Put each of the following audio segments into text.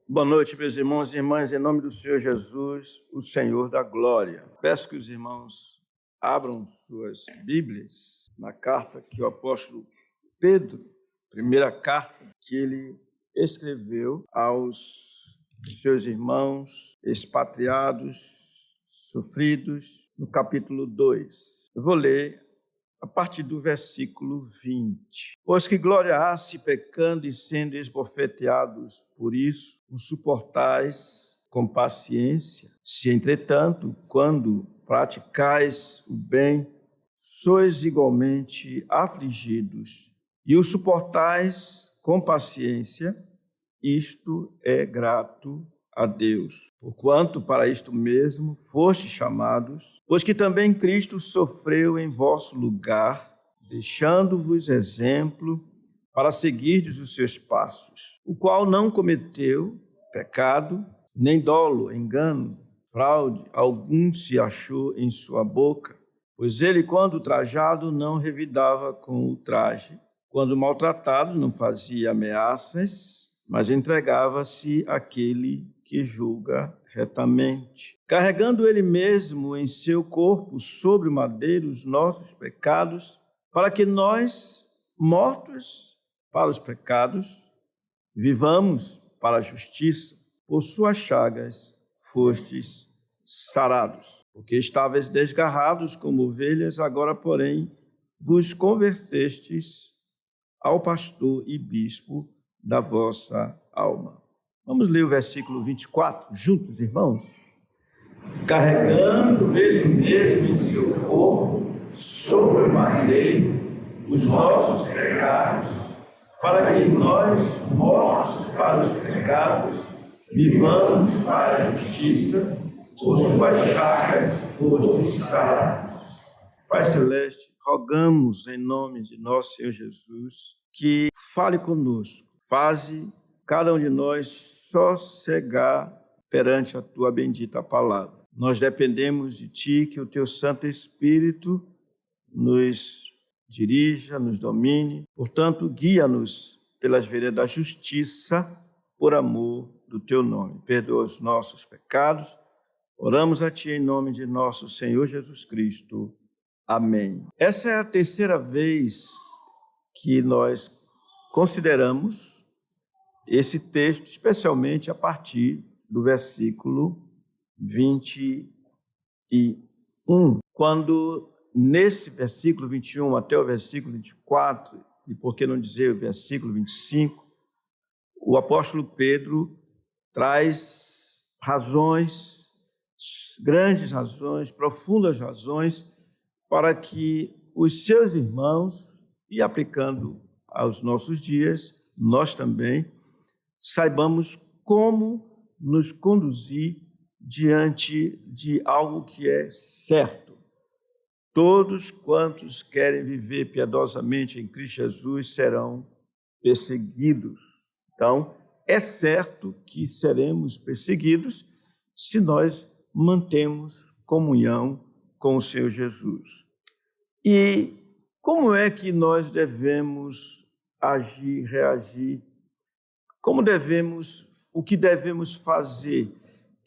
Boa noite, meus irmãos e irmãs, em nome do Senhor Jesus, o Senhor da glória. Peço que os irmãos abram suas Bíblias na carta que o apóstolo Pedro, primeira carta que ele escreveu aos seus irmãos expatriados, sofridos, no capítulo 2. Eu vou ler a partir do versículo 20. Pois que glória há se pecando e sendo esbofeteados por isso, o suportais com paciência. Se, entretanto, quando praticais o bem, sois igualmente afligidos, e o suportais com paciência, isto é grato a Deus, porquanto para isto mesmo fostes chamados, pois que também Cristo sofreu em vosso lugar, deixando-vos exemplo para seguirdes os seus passos, o qual não cometeu pecado, nem dolo, engano, fraude, algum se achou em sua boca, pois ele, quando trajado, não revidava com o traje, quando maltratado, não fazia ameaças, mas entregava-se àquele que julga retamente, carregando ele mesmo em seu corpo sobre o madeiro os nossos pecados, para que nós, mortos para os pecados, vivamos para a justiça. Por suas chagas fostes sarados, porque estáveis desgarrados como ovelhas, agora, porém, vos convertestes ao pastor e bispo da vossa alma. Vamos ler o versículo 24 juntos, irmãos? Carregando ele mesmo em seu corpo, sobre o madeiro, os nossos pecados, para que nós, mortos para os pecados, vivamos para a justiça, por suas chagas fostes sarados. Pai Celeste, rogamos em nome de nosso Senhor Jesus que fale conosco, faze cada um de nós sossegar perante a tua bendita palavra. Nós dependemos de ti, que o teu Santo Espírito nos dirija, nos domine. Portanto, guia-nos pelas veredas da justiça, por amor do teu nome. Perdoa os nossos pecados. Oramos a ti em nome de nosso Senhor Jesus Cristo. Amém. Essa é a terceira vez que nós consideramos esse texto, especialmente a partir do versículo 21, quando nesse versículo 21 até o versículo 24, e por que não dizer o versículo 25, o apóstolo Pedro traz razões, grandes razões, profundas razões, para que os seus irmãos, e aplicando aos nossos dias, nós também saibamos como nos conduzir diante de algo que é certo. Todos quantos querem viver piedosamente em Cristo Jesus serão perseguidos. Então, é certo que seremos perseguidos se nós mantemos comunhão com o Senhor Jesus. E como é que nós devemos agir, reagir? O que devemos fazer?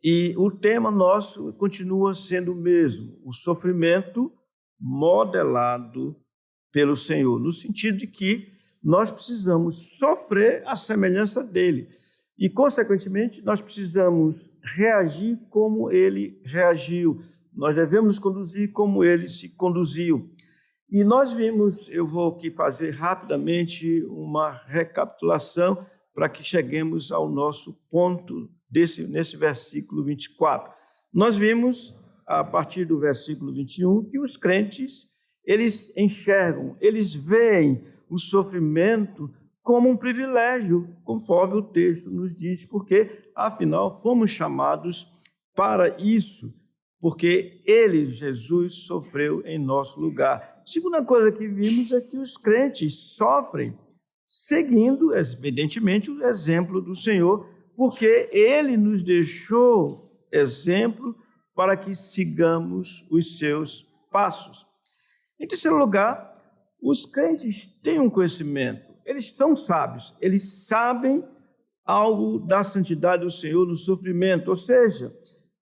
E o tema nosso continua sendo o mesmo, o sofrimento modelado pelo Senhor, no sentido de que nós precisamos sofrer à semelhança dele e, consequentemente, nós precisamos reagir como ele reagiu, nós devemos nos conduzir como ele se conduziu. E nós vimos, eu vou aqui fazer rapidamente uma recapitulação para que cheguemos ao nosso ponto nesse versículo 24. Nós vimos, a partir do versículo 21, que os crentes, eles enxergam, eles veem o sofrimento como um privilégio, conforme o texto nos diz, porque, afinal, fomos chamados para isso, porque ele, Jesus, sofreu em nosso lugar. A segunda coisa que vimos é que os crentes sofrem seguindo, evidentemente, o exemplo do Senhor, porque ele nos deixou exemplo para que sigamos os seus passos. Em terceiro lugar, os crentes têm um conhecimento, eles são sábios, eles sabem algo da santidade do Senhor no sofrimento. Ou seja,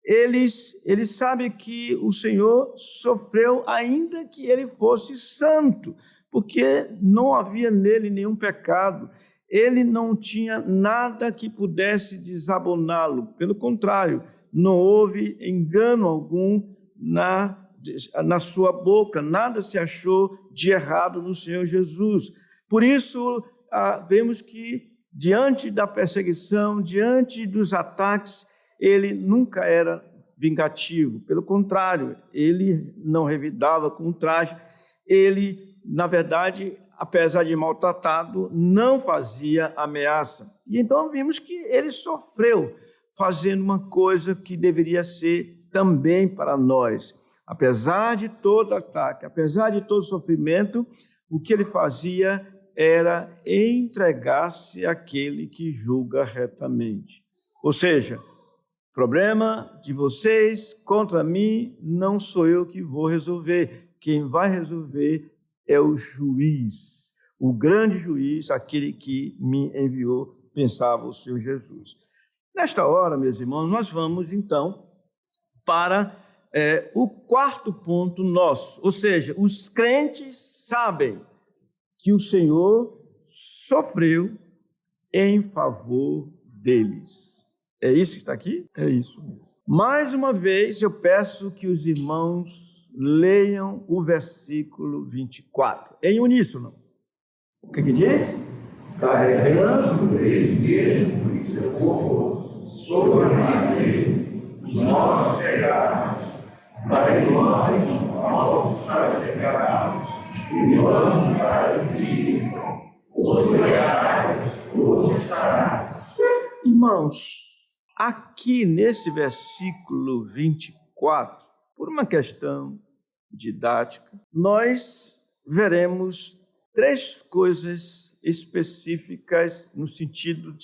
ele sabe que o Senhor sofreu ainda que ele fosse santo, porque não havia nele nenhum pecado. Ele não tinha nada que pudesse desaboná-lo. Pelo contrário, não houve engano algum na sua boca, nada se achou de errado no Senhor Jesus. Por isso, vemos que diante da perseguição, diante dos ataques, ele nunca era vingativo. Pelo contrário, ele não revidava com ultraje. Ele, na verdade, apesar de maltratado, não fazia ameaça. E então vimos que ele sofreu fazendo uma coisa que deveria ser também para nós. Apesar de todo ataque, apesar de todo sofrimento, o que ele fazia era entregar-se àquele que julga retamente. Ou seja, problema de vocês contra mim, não sou eu que vou resolver. Quem vai resolver é o juiz, o grande juiz, aquele que me enviou, pensava o Senhor Jesus. Nesta hora, meus irmãos, nós vamos então para o quarto ponto nosso, ou seja, os crentes sabem que o Senhor sofreu em favor deles. É isso que está aqui? É isso mesmo. Mais uma vez, eu peço que os irmãos leiam o versículo 24, em uníssono. O que diz? Carregando ele mesmo em seu corpo sobre o madeiro os nossos pecados, para que nós, mortos para os pecados, vivamos para o Cristo, os pecados, os sarados. Irmãos, aqui nesse versículo 24, por uma questão didática, nós veremos três coisas específicas no sentido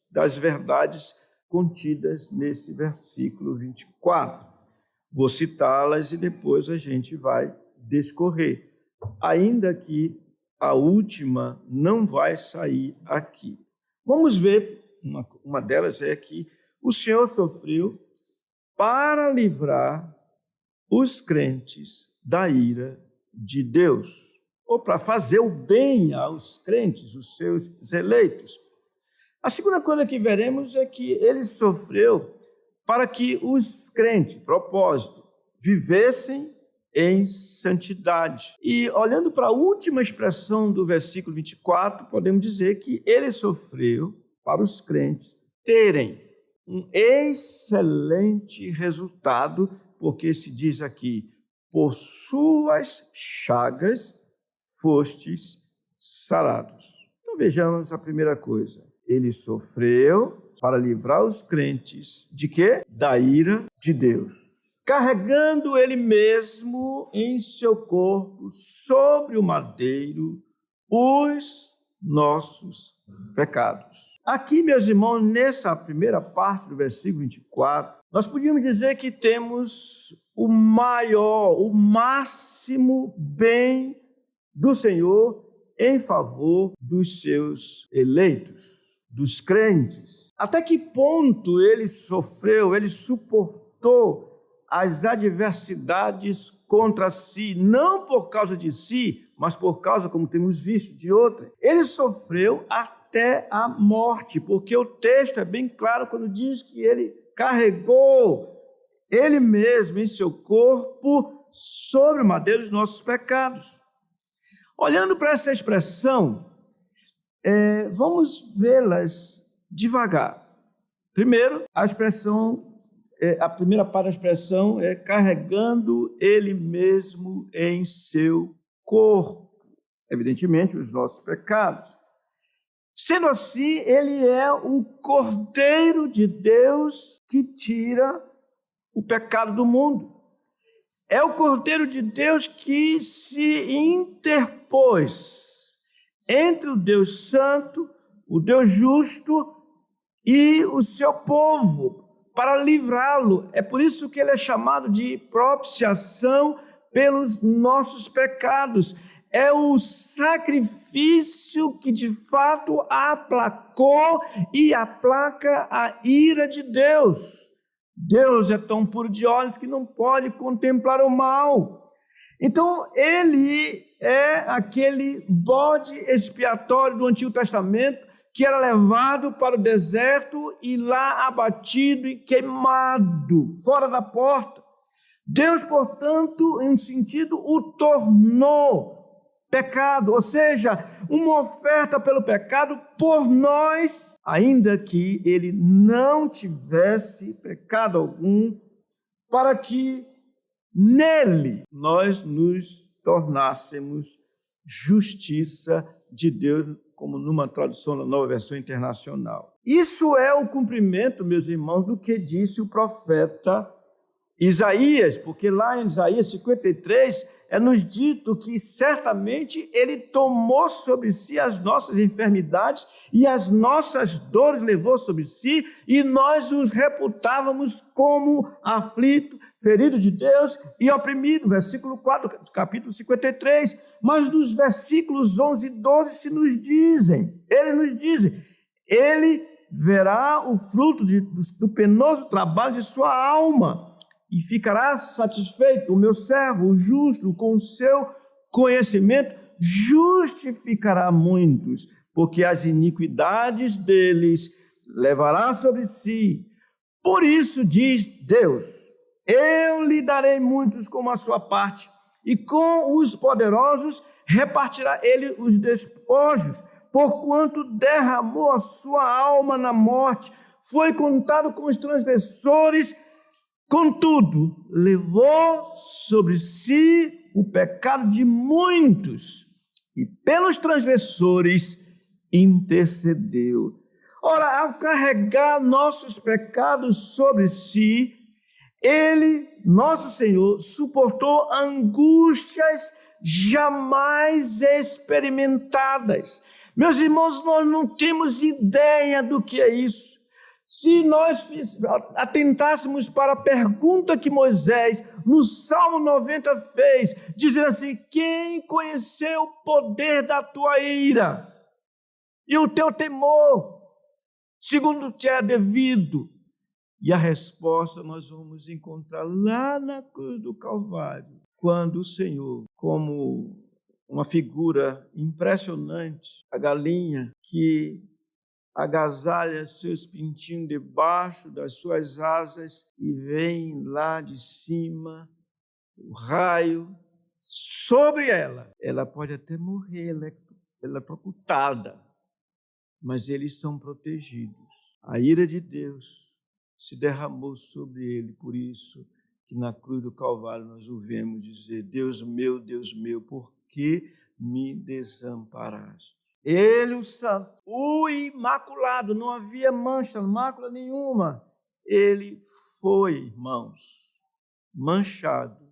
das verdades contidas nesse versículo 24. Vou citá-las e depois a gente vai discorrer, ainda que a última não vai sair aqui. Vamos ver, uma delas é que o Senhor sofreu para livrar os crentes da ira de Deus, ou para fazer o bem aos crentes, os seus eleitos. A segunda coisa que veremos é que ele sofreu para que os crentes, propósito, vivessem em santidade. E olhando para a última expressão do versículo 24, podemos dizer que ele sofreu para os crentes terem um excelente resultado, porque se diz aqui, por suas chagas fostes sarados. Então vejamos a primeira coisa. Ele sofreu para livrar os crentes de quê? Da ira de Deus. Carregando ele mesmo em seu corpo, sobre o madeiro, os nossos pecados. Aqui, meus irmãos, nessa primeira parte do versículo 24, nós podíamos dizer que temos o maior, o máximo bem do Senhor em favor dos seus eleitos, dos crentes. Até que ponto ele sofreu, ele suportou as adversidades contra si, não por causa de si, mas por causa, como temos visto, de outra. Ele sofreu até a morte, porque o texto é bem claro quando diz que ele carregou ele mesmo em seu corpo sobre o madeiro os nossos pecados. Olhando para essa expressão, vamos vê-las devagar. Primeiro, a primeira parte da expressão é carregando ele mesmo em seu corpo, evidentemente os nossos pecados. Sendo assim, ele é o Cordeiro de Deus que tira o pecado do mundo. É o Cordeiro de Deus que se interpôs entre o Deus Santo, o Deus Justo e o seu povo, para livrá-lo. É por isso que ele é chamado de propiciação pelos nossos pecados. é o sacrifício que de fato aplacou e aplaca a ira de Deus. Deus é tão puro de olhos que não pode contemplar o mal. Então, ele é aquele bode expiatório do Antigo Testamento que era levado para o deserto e lá abatido e queimado, fora da porta. Deus, portanto, em sentido, o tornou pecado, ou seja, uma oferta pelo pecado por nós, ainda que ele não tivesse pecado algum, para que nele nós nos tornássemos justiça de Deus, como numa tradução da Nova Versão Internacional. Isso é o cumprimento, meus irmãos, do que disse o profeta Isaías, porque lá em Isaías 53 é nos dito que certamente ele tomou sobre si as nossas enfermidades e as nossas dores levou sobre si, e nós os reputávamos como aflito, ferido de Deus e oprimido, versículo 4 do capítulo 53, mas dos versículos 11 e 12 eles nos dizem, ele verá o fruto do penoso trabalho de sua alma, e ficará satisfeito, o meu servo, o justo, com o seu conhecimento, justificará muitos, porque as iniquidades deles levará sobre si. Por isso diz Deus, eu lhe darei muitos como a sua parte, e com os poderosos repartirá ele os despojos, porquanto derramou a sua alma na morte, foi contado com os transgressores, contudo, levou sobre si o pecado de muitos e pelos transgressores intercedeu. Ora, ao carregar nossos pecados sobre si, ele, nosso Senhor, suportou angústias jamais experimentadas. Meus irmãos, nós não temos ideia do que é isso. Se nós atentássemos para a pergunta que Moisés, no Salmo 90, fez, dizendo assim, quem conheceu o poder da tua ira e o teu temor, segundo te é devido? E a resposta nós vamos encontrar lá na cruz do Calvário, quando o Senhor, como uma figura impressionante, a galinha que agasalha seus pintinhos debaixo das suas asas e vem lá de cima o raio sobre ela. Ela pode até morrer eletrocutada, mas eles são protegidos. A ira de Deus se derramou sobre ele, por isso que na cruz do Calvário nós o vemos dizer, Deus meu, por que me desamparaste? Ele, o santo, o imaculado, não havia mancha, mácula nenhuma. Ele foi, irmãos, manchado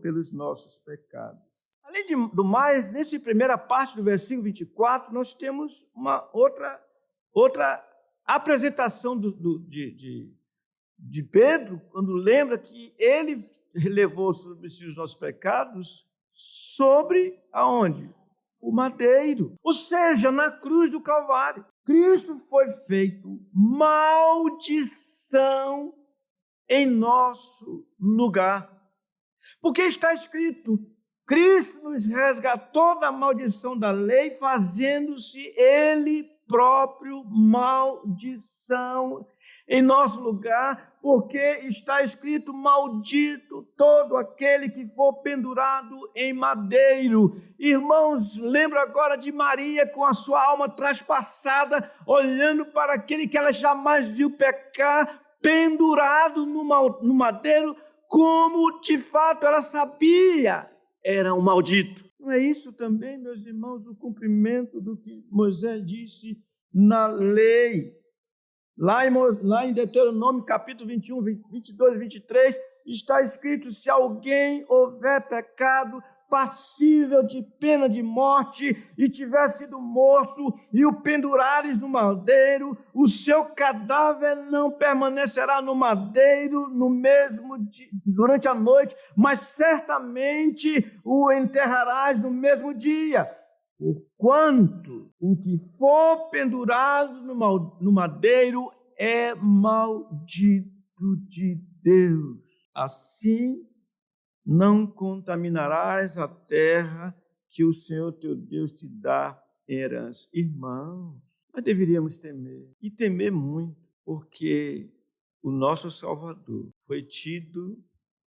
pelos nossos pecados. Além do mais, nessa primeira parte do versículo 24, nós temos uma outra apresentação de Pedro, quando lembra que ele levou sobre si os nossos pecados, sobre aonde? O madeiro, ou seja, na cruz do Calvário. Cristo foi feito maldição em nosso lugar. Porque está escrito, Cristo nos resgatou da maldição da lei, fazendo-se Ele próprio maldição em nosso lugar, porque está escrito, maldito todo aquele que for pendurado em madeiro. Irmãos, lembra agora de Maria com a sua alma traspassada, olhando para aquele que ela jamais viu pecar, pendurado no madeiro, como de fato ela sabia, era um maldito. Não é isso também, meus irmãos, o cumprimento do que Moisés disse na lei? Lá em Deuteronômio, capítulo 21, 22 e 23, está escrito, se alguém houver pecado passível de pena de morte e tivesse sido morto e o pendurares no madeiro, o seu cadáver não permanecerá no madeiro no mesmo dia, durante a noite, mas certamente o enterrarás no mesmo dia. Porquanto o que for pendurado no madeiro é maldito de Deus. Assim, não contaminarás a terra que o Senhor teu Deus te dá em herança. Irmãos, nós deveríamos temer, e temer muito, porque o nosso Salvador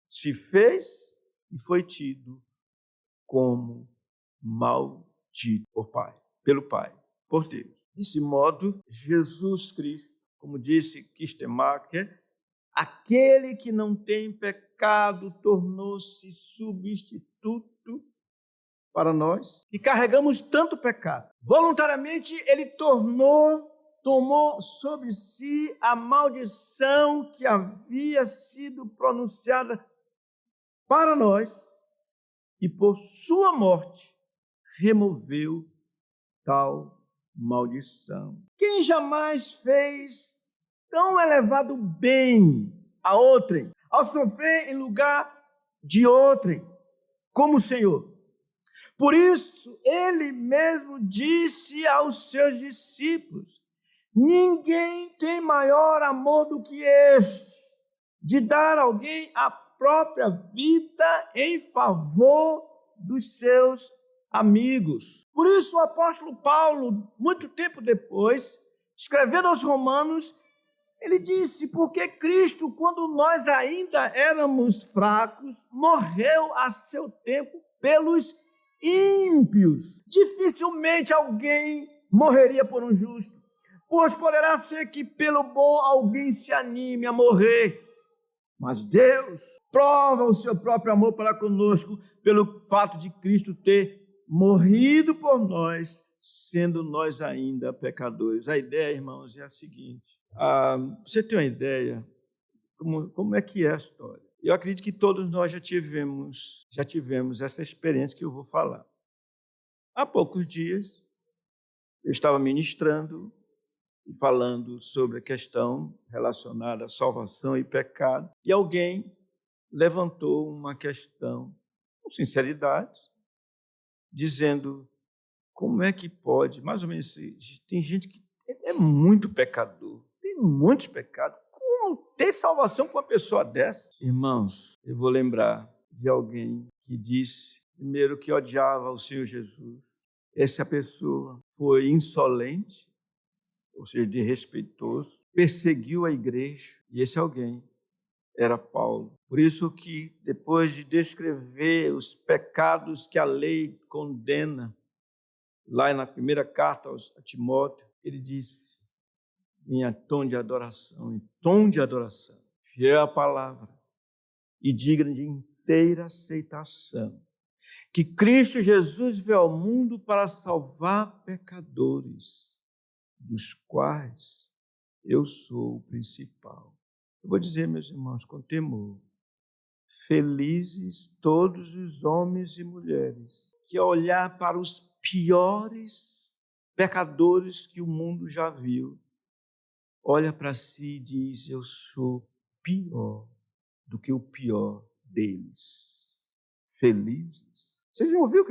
se fez e foi tido como maldito pelo Pai, por Deus. Desse modo, Jesus Cristo, como disse Kistemacher, aquele que não tem pecado tornou-se substituto para nós, e carregamos tanto pecado. Voluntariamente, ele tomou sobre si a maldição que havia sido pronunciada para nós, e por sua morte removeu tal maldição. Quem jamais fez tão elevado bem a outrem, ao sofrer em lugar de outrem, como o Senhor? Por isso, ele mesmo disse aos seus discípulos: ninguém tem maior amor do que este, de dar a alguém a própria vida em favor dos seus amigos. Por isso, o apóstolo Paulo, muito tempo depois, escrevendo aos Romanos, ele disse: porque Cristo, quando nós ainda éramos fracos, morreu a seu tempo pelos ímpios. Dificilmente alguém morreria por um justo, pois poderá ser que pelo bom alguém se anime a morrer. Mas Deus prova o seu próprio amor para conosco pelo fato de Cristo ter morrido por nós, sendo nós ainda pecadores. A ideia, irmãos, é a seguinte. Você tem uma ideia como é que é a história? Eu acredito que todos nós já tivemos essa experiência que eu vou falar. Há poucos dias, eu estava ministrando e falando sobre a questão relacionada à salvação e pecado, e alguém levantou uma questão com sinceridade, dizendo: como é que pode, mais ou menos, tem gente que é muito pecador, tem muitos pecados, como ter salvação com uma pessoa dessa? Irmãos, eu vou lembrar de alguém que disse, primeiro, que odiava o Senhor Jesus. Essa pessoa foi insolente, ou seja, desrespeitoso, perseguiu a igreja, e esse alguém era Paulo. Por isso que, depois de descrever os pecados que a lei condena, lá na primeira carta a Timóteo, ele disse, em tom de adoração, fiel à palavra e digna de inteira aceitação, que Cristo Jesus veio ao mundo para salvar pecadores, dos quais eu sou o principal. Eu vou dizer, meus irmãos, com temor, felizes todos os homens e mulheres que, ao olhar para os piores pecadores que o mundo já viu, olha para si e diz: eu sou pior do que o pior deles. Felizes. Vocês ouviram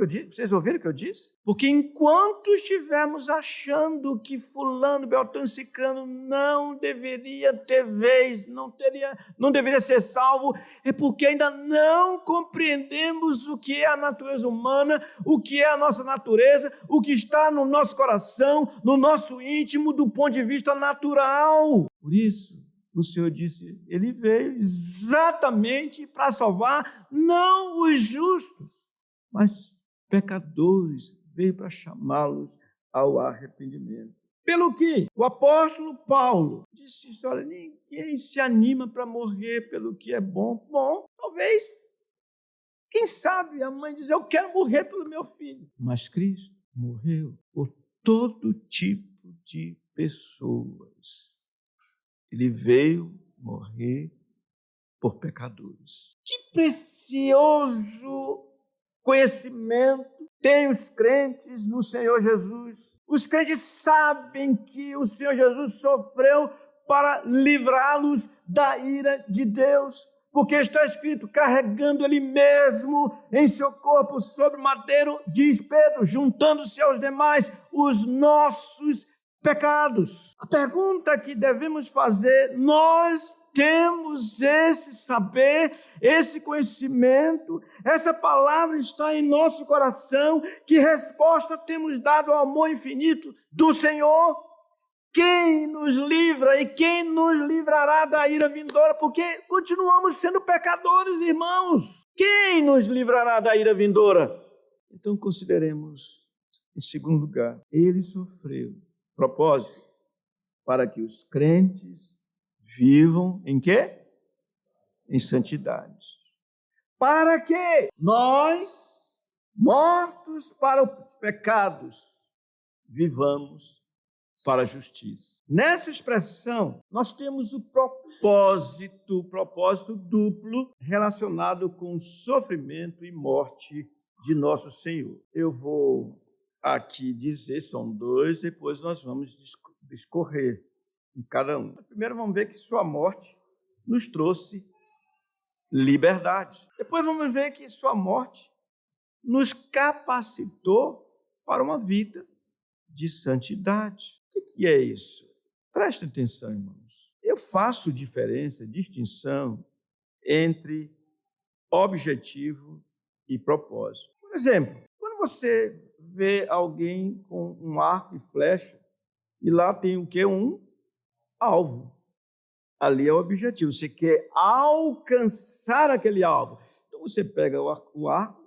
o que eu disse? Porque enquanto estivermos achando que fulano, beltrano, ciclano não deveria ter vez, não deveria ser salvo, é porque ainda não compreendemos o que é a natureza humana, o que é a nossa natureza, o que está no nosso coração, no nosso íntimo, do ponto de vista natural. Por isso, o Senhor disse, ele veio exatamente para salvar não os justos, mas pecadores, veio para chamá-los ao arrependimento. Pelo que o apóstolo Paulo disse: olha, ninguém se anima para morrer pelo que é bom. Bom, talvez, quem sabe a mãe diz: eu quero morrer pelo meu filho. Mas Cristo morreu por todo tipo de pessoas. Ele veio morrer por pecadores. Que precioso conhecimento têm os crentes no Senhor Jesus. Os crentes sabem que o Senhor Jesus sofreu para livrá-los da ira de Deus, porque está escrito, carregando Ele mesmo em seu corpo sobre o madeiro, diz Pedro, juntando-se aos demais, os nossos pecados. A pergunta que devemos fazer, nós temos esse saber, esse conhecimento, essa palavra está em nosso coração, que resposta temos dado ao amor infinito do Senhor? Quem nos livra e quem nos livrará da ira vindoura? Porque continuamos sendo pecadores, irmãos. Quem nos livrará da ira vindoura? Então consideremos, em segundo lugar, Ele sofreu. Propósito, para que os crentes vivam em quê? Em santidade. Para que nós, mortos para os pecados, vivamos para a justiça. Nessa expressão, nós temos o propósito duplo relacionado com o sofrimento e morte de nosso Senhor. Eu vou aqui dizer, são dois, depois nós vamos discorrer em cada um. Primeiro vamos ver que sua morte nos trouxe liberdade. Depois vamos ver que sua morte nos capacitou para uma vida de santidade. O que é isso? Preste atenção, irmãos. Eu faço distinção entre objetivo e propósito. Por exemplo, quando você vê alguém com um arco e flecha, e lá tem o quê? Um alvo. Ali é o objetivo. Você quer alcançar aquele alvo. Então você pega o arco,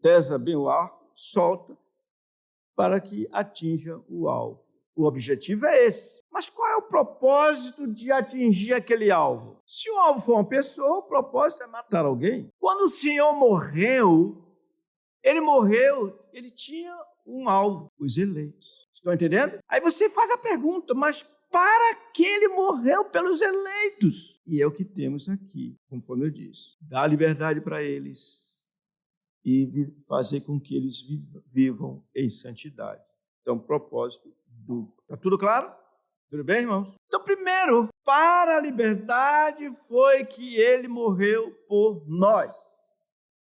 pesa bem o arco, solta, para que atinja o alvo. O objetivo é esse. Mas qual é o propósito de atingir aquele alvo? Se o alvo for uma pessoa, o propósito é matar alguém. Quando o Senhor morreu, ele tinha um alvo, os eleitos. Estão entendendo? Aí você faz a pergunta, mas para que ele morreu pelos eleitos? E é o que temos aqui, conforme eu disse. Dar liberdade para eles e fazer com que eles vivam em santidade. Então, propósito duplo. Está tudo claro? Tudo bem, irmãos? Então, primeiro, para a liberdade foi que ele morreu por nós.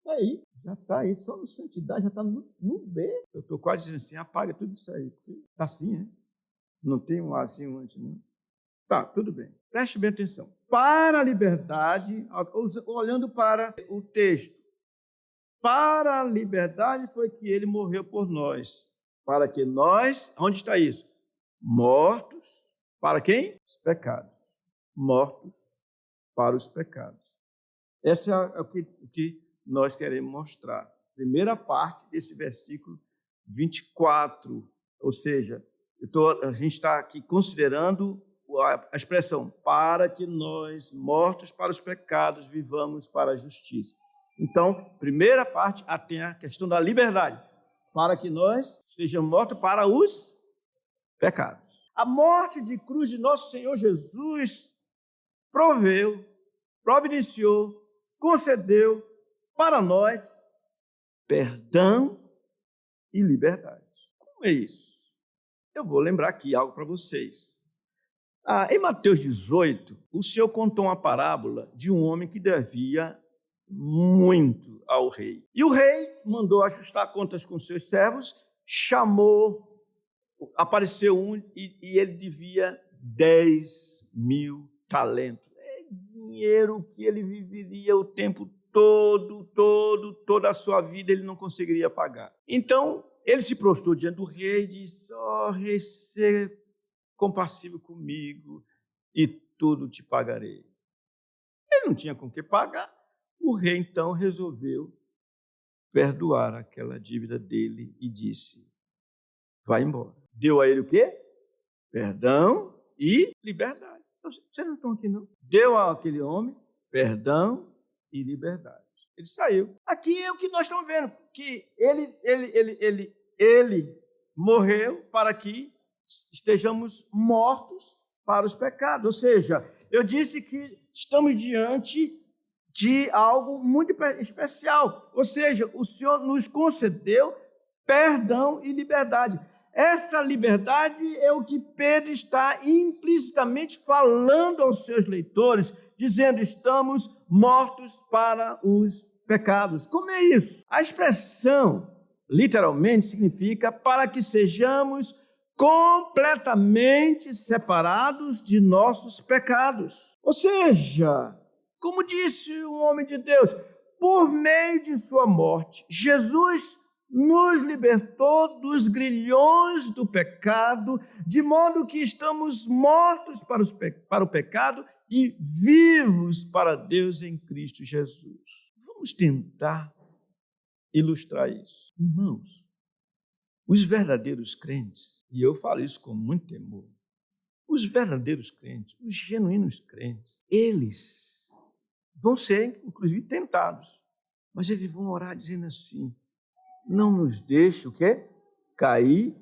Aí, já está aí, só no santidade, já está no B. Eu estou quase dizendo assim, apaga tudo isso aí, porque está assim, né? Não tem um assim, um antes, não. Tá, tudo bem. Preste bem atenção. Para a liberdade, olhando para o texto, para a liberdade foi que ele morreu por nós, para que nós, onde está isso? Mortos, para quem? Os pecados. Mortos para os pecados. Essa é o que nós queremos mostrar. Primeira parte desse versículo 24, ou seja, a gente está aqui considerando a expressão para que nós, mortos para os pecados, vivamos para a justiça. Então, primeira parte tem a questão da liberdade, para que nós estejamos mortos para os pecados. A morte de cruz de nosso Senhor Jesus providenciou, concedeu para nós perdão e liberdade. Como é isso? Eu vou lembrar aqui algo para vocês. Em Mateus 18, o Senhor contou uma parábola de um homem que devia muito ao rei. E o rei mandou ajustar contas com seus servos, apareceu um e ele devia 10.000 talentos. É dinheiro que ele viveria o tempo toda a sua vida, ele não conseguiria pagar. Então, ele se prostrou diante do rei e disse, rei, seja compassivo comigo e tudo te pagarei. Ele não tinha com que pagar. O rei, então, resolveu perdoar aquela dívida dele e disse, vai embora. Deu a ele o quê? Perdão e liberdade. Então, vocês não estão aqui, não? Deu àquele homem perdão e liberdade. Ele saiu. Aqui é o que nós estamos vendo, que ele morreu para que estejamos mortos para os pecados. Ou seja, eu disse que estamos diante de algo muito especial. Ou seja, o Senhor nos concedeu perdão e liberdade. Essa liberdade é o que Pedro está implicitamente falando aos seus leitores, dizendo: estamos mortos para os pecados. Como é isso? A expressão, literalmente, significa para que sejamos completamente separados de nossos pecados. Ou seja, como disse um homem de Deus, por meio de sua morte, Jesus nos libertou dos grilhões do pecado, de modo que estamos mortos para o pecado e vivos para Deus em Cristo Jesus. Vamos tentar ilustrar isso. Irmãos, os verdadeiros crentes, e eu falo isso com muito temor, os verdadeiros crentes, os genuínos crentes, eles vão ser, inclusive, tentados, mas eles vão orar dizendo assim: não nos deixe o quê? Cair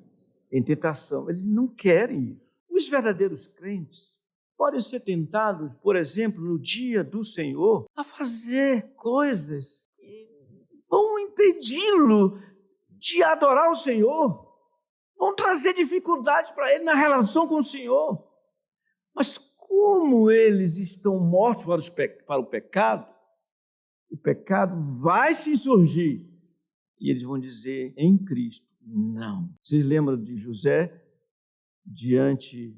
em tentação. Eles não querem isso. Os verdadeiros crentes podem ser tentados, por exemplo, no dia do Senhor, a fazer coisas que vão impedi-lo de adorar o Senhor, vão trazer dificuldade para ele na relação com o Senhor. Mas como eles estão mortos para o pecado vai se insurgir. E eles vão dizer em Cristo, não. Vocês lembram de José diante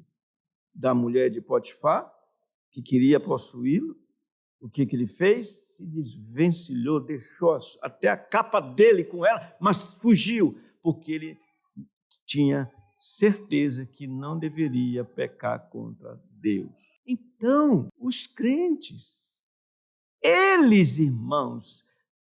da mulher de Potifar, que queria possuí-lo? O que ele fez? Se desvencilhou, deixou até a capa dele com ela, mas fugiu, porque ele tinha certeza que não deveria pecar contra Deus. Então, os crentes, eles, irmãos,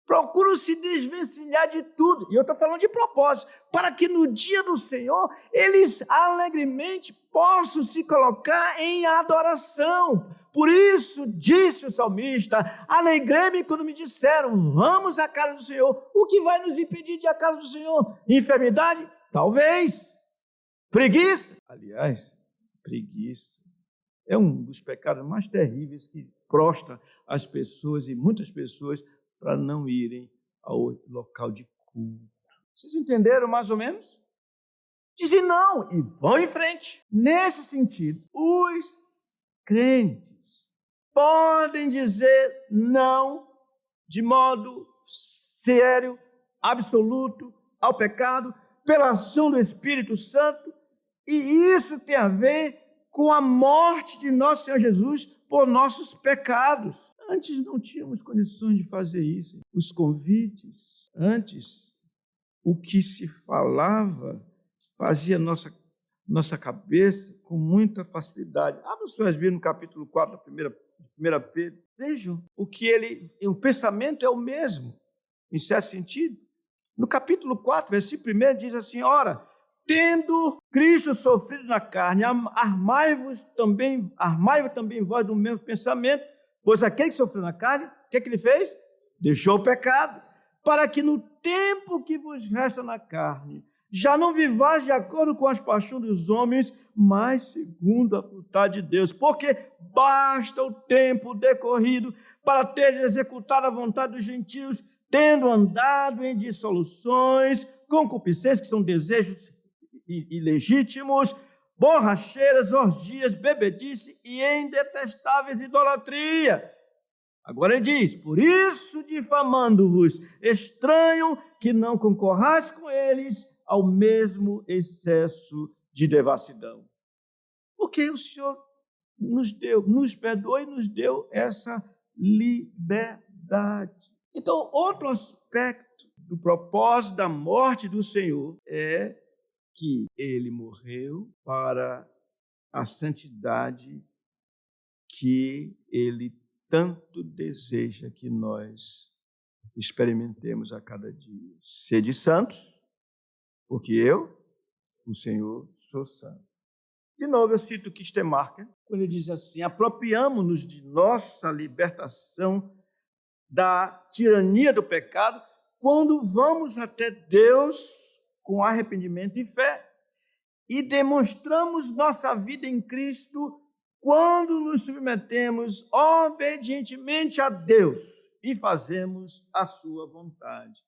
procuram se desvencilhar de tudo, e eu estou falando de propósito, para que no dia do Senhor eles alegremente possam se colocar em adoração. Por isso disse o salmista: alegrei-me quando me disseram, vamos à casa do Senhor. O que vai nos impedir de ir à casa do Senhor? Enfermidade? Talvez. Preguiça? Aliás, preguiça é um dos pecados mais terríveis que prostra as pessoas, e muitas pessoas, para não irem ao local de culto. Vocês entenderam mais ou menos? Dizem não e vão em frente. Nesse sentido, os crentes podem dizer não de modo sério, absoluto, ao pecado, pela ação do Espírito Santo, e isso tem a ver com a morte de nosso Senhor Jesus por nossos pecados. Antes não tínhamos condições de fazer isso. Os convites, antes, o que se falava, fazia nossa cabeça com muita facilidade. Abra suas Bíblias no capítulo 4, da 1 Pedro. Vejam, o pensamento é o mesmo, em certo sentido. No capítulo 4, versículo 1, diz assim: ora, tendo Cristo sofrido na carne, armai-vos também vós do mesmo pensamento. Pois aquele que sofreu na carne, o que ele fez? Deixou o pecado, para que no tempo que vos resta na carne, já não vivais de acordo com as paixões dos homens, mas segundo a vontade de Deus. Porque basta o tempo decorrido para ter executado a vontade dos gentios, tendo andado em dissoluções, concupiscências, que são desejos ilegítimos, borracheiras, orgias, bebedice e em detestáveis idolatria. Agora ele diz: por isso, difamando-vos, estranho que não concorrais com eles ao mesmo excesso de devassidão. Porque o Senhor nos perdoou e nos deu essa liberdade. Então, outro aspecto do propósito da morte do Senhor é que ele morreu para a santidade que ele tanto deseja que nós experimentemos a cada dia. Sede santos, porque eu, o Senhor, sou santo. De novo, eu cito o Kistemarker, quando ele diz assim: apropriamo-nos de nossa libertação da tirania do pecado quando vamos até Deus com arrependimento e fé, e demonstramos nossa vida em Cristo quando nos submetemos obedientemente a Deus e fazemos a sua vontade.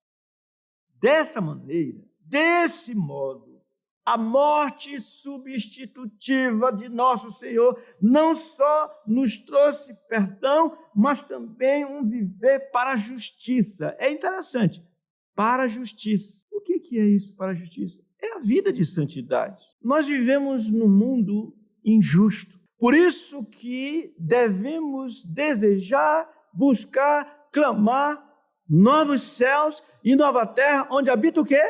Dessa maneira, desse modo, a morte substitutiva de nosso Senhor não só nos trouxe perdão, mas também um viver para a justiça. É interessante, para a justiça. O que é isso para a justiça? É a vida de santidade. Nós vivemos num mundo injusto. Por isso que devemos desejar, buscar, clamar novos céus e nova terra, onde habita o quê?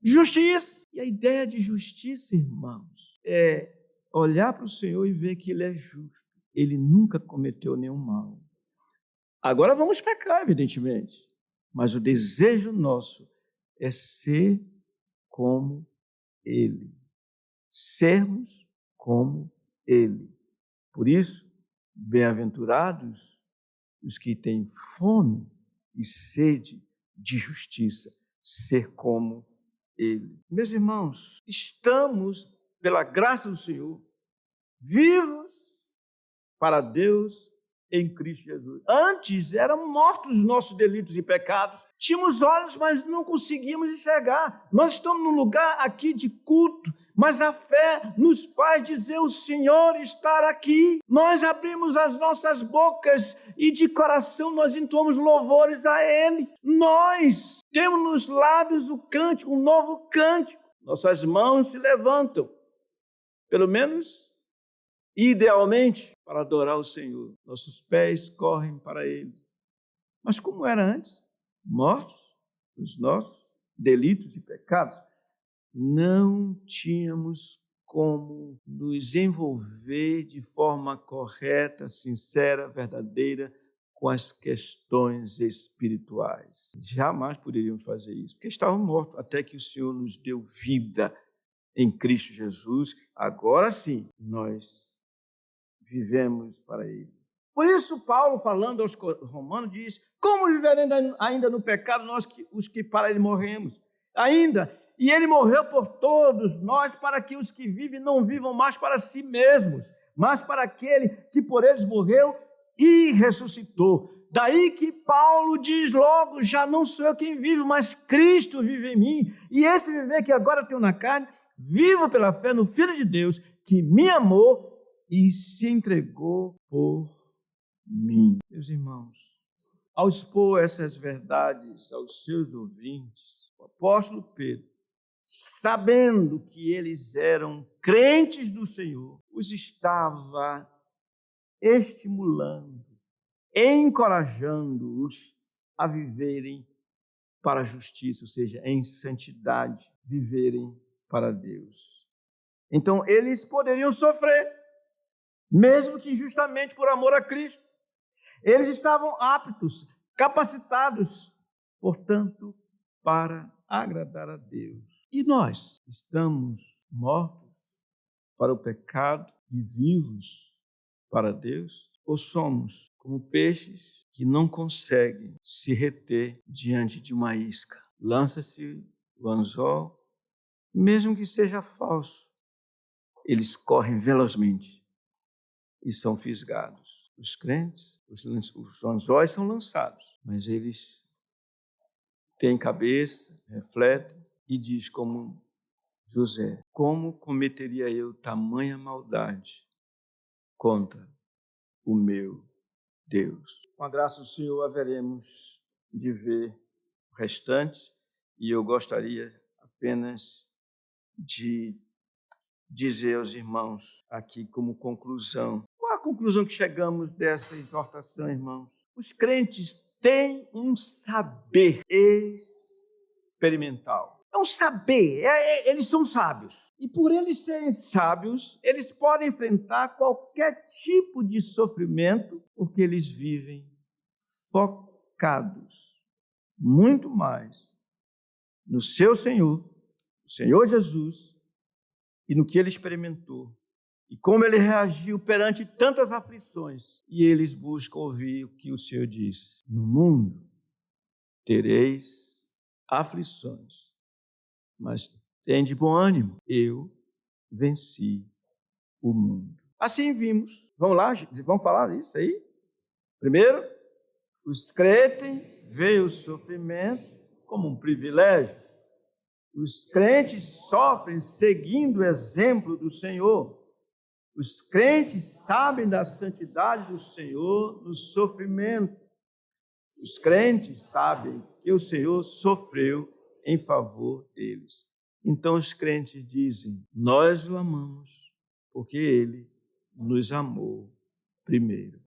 Justiça. E a ideia de justiça, irmãos, é olhar para o Senhor e ver que Ele é justo. Ele nunca cometeu nenhum mal. Agora vamos pecar, evidentemente, mas o desejo nosso é ser como Ele. Sermos como Ele. Por isso, bem-aventurados os que têm fome e sede de justiça, ser como Ele. Meus irmãos, estamos, pela graça do Senhor, vivos para Deus em Cristo Jesus. Antes eram mortos os nossos delitos e pecados. Tínhamos olhos, mas não conseguíamos enxergar. Nós estamos num lugar aqui de culto, mas a fé nos faz dizer: o Senhor está aqui. Nós abrimos as nossas bocas e de coração nós entoamos louvores a Ele. Nós temos nos lábios o cântico, um novo cântico. Nossas mãos se levantam, pelo menos idealmente, para adorar o Senhor. Nossos pés correm para Ele. Mas como era antes? Mortos, os nossos delitos e pecados, não tínhamos como nos envolver de forma correta, sincera, verdadeira com as questões espirituais. Jamais poderíamos fazer isso, porque estávamos mortos até que o Senhor nos deu vida em Cristo Jesus. Agora sim, nós vivemos para Ele. Por isso, Paulo, falando aos romanos, diz: como viveremos ainda no pecado nós, os que para Ele morremos? Ainda, e Ele morreu por todos nós, para que os que vivem não vivam mais para si mesmos, mas para aquele que por eles morreu e ressuscitou. Daí que Paulo diz logo: já não sou eu quem vive, mas Cristo vive em mim. E esse viver que agora tenho na carne, vivo pela fé no Filho de Deus, que me amou e se entregou por mim. Meus irmãos, ao expor essas verdades aos seus ouvintes, o apóstolo Pedro, sabendo que eles eram crentes do Senhor, os estava estimulando, encorajando-os a viverem para a justiça, ou seja, em santidade, viverem para Deus. Então, eles poderiam sofrer, mesmo que injustamente, por amor a Cristo. Eles estavam aptos, capacitados, portanto, para agradar a Deus. E nós estamos mortos para o pecado e vivos para Deus? Ou somos como peixes que não conseguem se reter diante de uma isca? Lança-se o anzol, mesmo que seja falso, eles correm velozmente e são fisgados. Os crentes, os anzóis são lançados, mas eles têm cabeça, refletem e diz como José: como cometeria eu tamanha maldade contra o meu Deus? Com a graça do Senhor haveremos de ver o restante, e eu gostaria apenas de dizer aos irmãos aqui como conclusão. Qual a conclusão que chegamos dessa exortação, irmãos? Os crentes têm um saber experimental. É um saber, eles são sábios. E por eles serem sábios, eles podem enfrentar qualquer tipo de sofrimento, porque eles vivem focados muito mais no seu Senhor, o Senhor Jesus, e no que ele experimentou, e como ele reagiu perante tantas aflições. E eles buscam ouvir o que o Senhor disse: no mundo tereis aflições, mas tende bom ânimo, eu venci o mundo. Assim vimos. Vamos lá, vamos falar isso aí? Primeiro, Os crentes veem o sofrimento como um privilégio. Os crentes sofrem seguindo o exemplo do Senhor. Os crentes sabem da santidade do Senhor no sofrimento. Os crentes sabem que o Senhor sofreu em favor deles. Então os crentes dizem: nós o amamos porque ele nos amou primeiro.